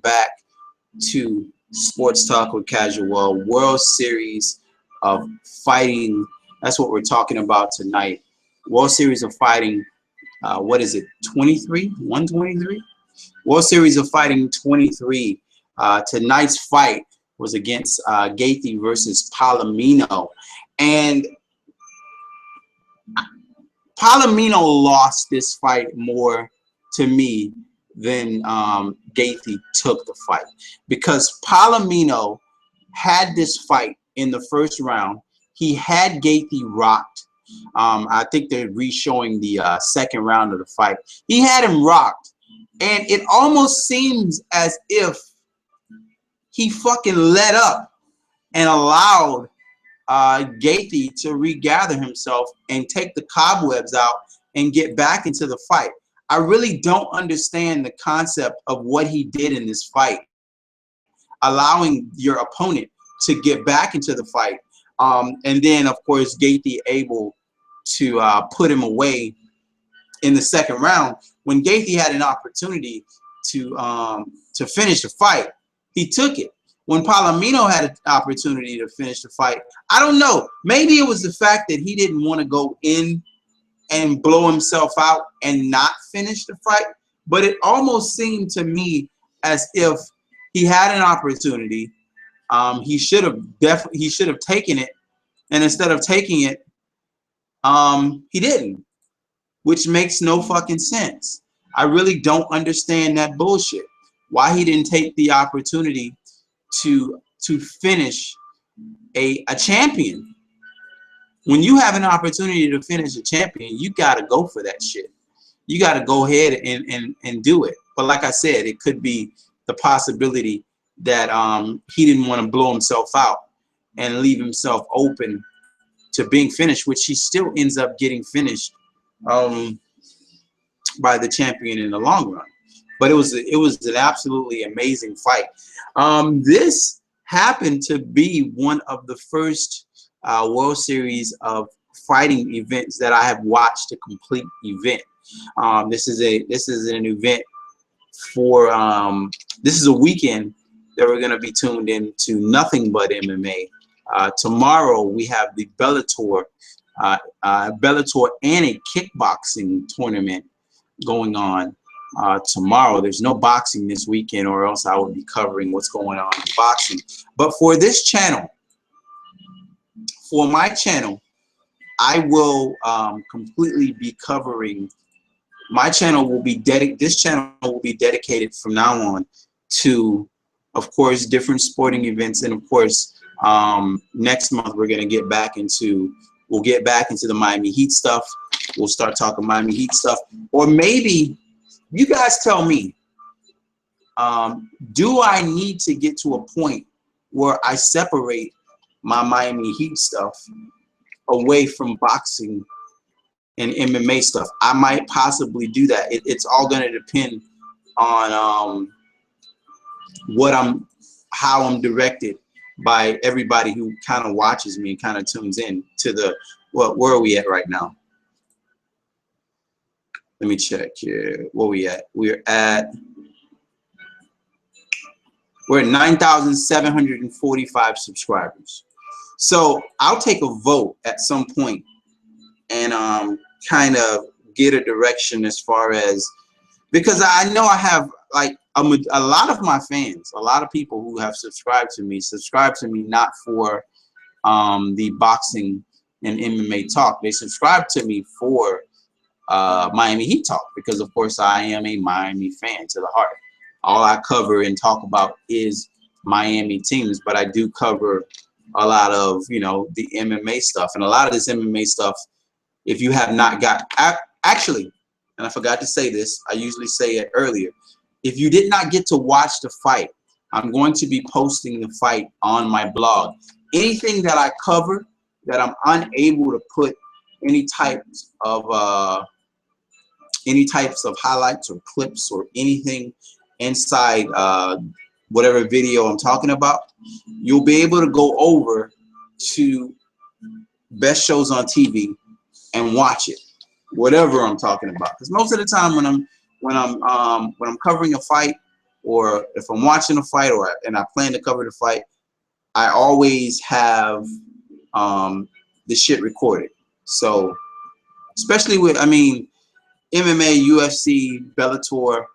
back to Sports Talk with Casual, World Series of Fighting. That's what we're talking about tonight. World Series of Fighting, what is it, 23? 123? World Series of Fighting 23. Tonight's fight was against Gaethje versus Palomino. And Palomino lost this fight more to me than Gaethje took the fight, because Palomino had this fight in the first round. He had Gaethje rocked. I think they're re-showing the second round of the fight. He had him rocked, and it almost seems as if he fucking let up and allowed Gaethje to regather himself and take the cobwebs out and get back into the fight. I really don't understand the concept of what he did in this fight, allowing your opponent to get back into the fight, and then of course Gaethje able to put him away in the second round when Gaethje had an opportunity to finish the fight. He took it. When Palomino had an opportunity to finish the fight, I don't know. Maybe it was the fact that he didn't want to go in and blow himself out and not finish the fight. But it almost seemed to me as if he had an opportunity. He should have taken it, and instead of taking it, he didn't, which makes no fucking sense. I really don't understand that bullshit. Why he didn't take the opportunity to finish a champion. When you have an opportunity to finish a champion, you got to go for that shit. You got to go ahead and do it. But like I said, it could be the possibility that he didn't want to blow himself out and leave himself open to being finished, which he still ends up getting finished by the champion in the long run. But it was an absolutely amazing fight. This happened to be one of the first World Series of Fighting events that I have watched a complete event. This is an event for this is a weekend that we're going to be tuned in to nothing but MMA. Tomorrow we have the Bellator and a kickboxing tournament going on. Tomorrow. There's no boxing this weekend, or else I would be covering what's going on in boxing. But for this channel, for my channel, I will completely be covering. My channel will be this channel will be dedicated from now on to, of course, different sporting events, and of course, next month we're gonna get back into. We'll get back into the Miami Heat stuff. We'll start talking Miami Heat stuff, or maybe. You guys tell me, do I need to get to a point where I separate my Miami Heat stuff away from boxing and MMA stuff? I might possibly do that. It's all going to depend on how I'm directed by everybody who kind of watches me and kind of tunes in to the, where are we at right now? Let me check here. Where we at? We're at 9,745 subscribers. So I'll take a vote at some point and kind of get a direction as far as, because I know I have like a lot of my fans, a lot of people who have subscribe to me not for the boxing and MMA talk. They subscribe to me for Miami Heat talk, because of course I am a Miami fan to the heart. All I cover and talk about is Miami teams, but I do cover a lot of, you know, the MMA stuff, and a lot of this MMA stuff, if you have not got, actually, and I forgot to say this, I usually say it earlier, if you did not get to watch the fight, I'm going to be posting the fight on my blog. Anything that I cover that I'm unable to put any types of highlights or clips or anything inside whatever video I'm talking about, you'll be able to go over to Best Shows on TV and watch it, whatever I'm talking about. Because most of the time when I'm covering a fight or if I'm watching a fight and I plan to cover the fight, I always have the shit recorded. So especially with, I mean, MMA, UFC, Bellator,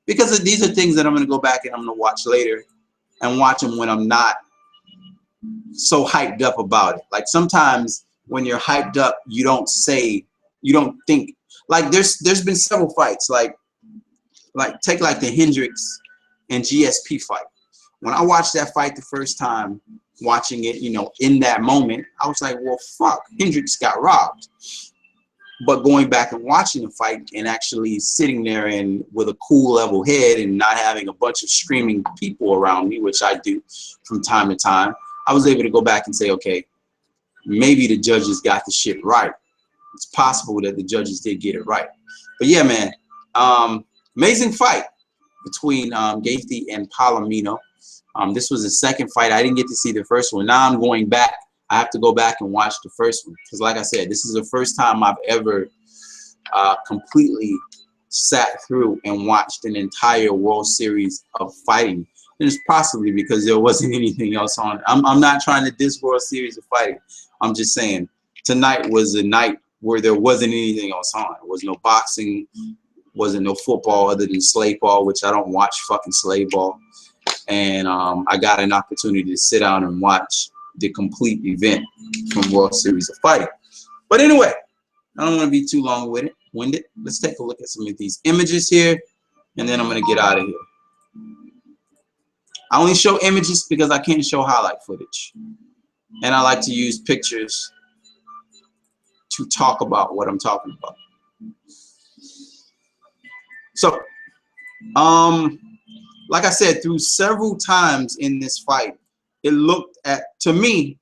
because these are things that I'm going to go back and I'm going to watch later and watch them when I'm not so hyped up about it. Like sometimes when you're hyped up, you don't think. Like there's been several fights, like take like the Hendricks and GSP fight. When I watched that fight the first time, watching it, you know, in that moment, I was like, well, fuck, Hendricks got robbed. But going back and watching the fight and actually sitting there and with a cool, level head and not having a bunch of screaming people around me, which I do from time to time, I was able to go back and say, okay, maybe the judges got the shit right. It's possible that the judges did get it right. But yeah, man, amazing fight between Gaethje and Palomino. This was the second fight. I didn't get to see the first one. Now I'm going back. I have to go back and watch the first one because, like I said, this is the first time I've ever completely sat through and watched an entire World Series of fighting. And it's possibly because there wasn't anything else on. I'm not trying to diss World Series of fighting. I'm just saying tonight was a night where there wasn't anything else on. There was no boxing, wasn't no football other than slave ball, which I don't watch fucking slave ball. And I got an opportunity to sit down and watch the complete event from World Series of Fighting. But anyway, I don't want to be too long-winded. Let's take a look at some of these images here, and then I'm going to get out of here. I only show images because I can't show highlight footage. And I like to use pictures to talk about what I'm talking about. So, like I said, through several times in this fight, to me,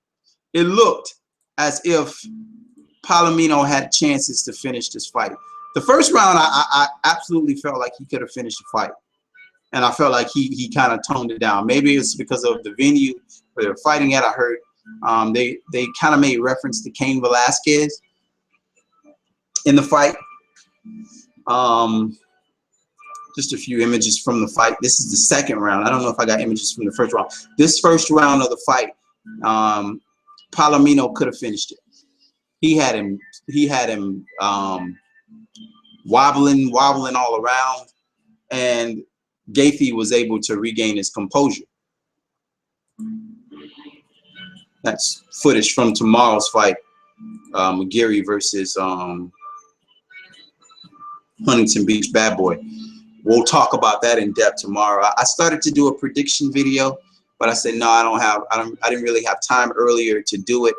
it looked as if Palomino had chances to finish this fight. The first round, I absolutely felt like he could have finished the fight. And I felt like he kind of toned it down. Maybe it's because of the venue where they're fighting at. I heard they kind of made reference to Cain Velasquez in the fight. Just a few images from the fight. This is the second round. I don't know if I got images from the first round. This first round of the fight, Palomino could have finished it. He had him wobbling all around, and Gaethje was able to regain his composure. That's footage from tomorrow's fight, McGeary versus Huntington Beach Bad Boy. We'll talk about that in depth tomorrow. I started to do a prediction video, but I said no, I didn't really have time earlier to do it.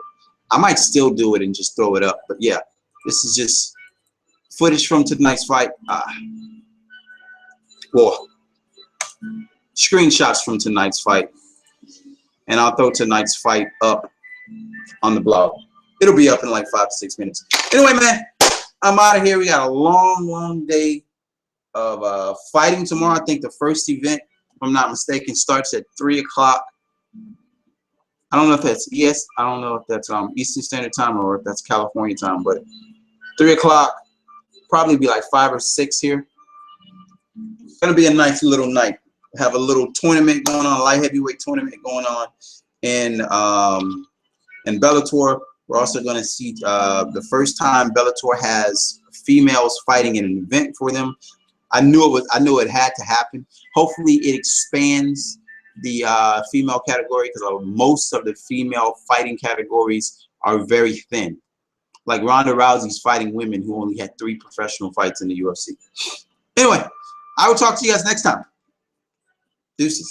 I might still do it and just throw it up. But yeah, this is just footage from tonight's fight. Well, screenshots from tonight's fight. And I'll throw tonight's fight up on the blog. It'll be up in like 5 to 6 minutes. Anyway, man, I'm out of here. We got a long day of fighting tomorrow. I think the first event, if I'm not mistaken, starts at 3 o'clock. I don't know if that's I don't know if that's Eastern Standard Time or if that's California time, but 3 o'clock, probably be like 5 or 6 here. It's gonna be a nice little night. Have a little tournament going on, a light heavyweight tournament going on in Bellator. We're also going to see the first time Bellator has females fighting in an event for them. I knew it had to happen. Hopefully, it expands the female category because most of the female fighting categories are very thin. Like Ronda Rousey's fighting women who only had 3 professional fights in the UFC. Anyway, I will talk to you guys next time. Deuces.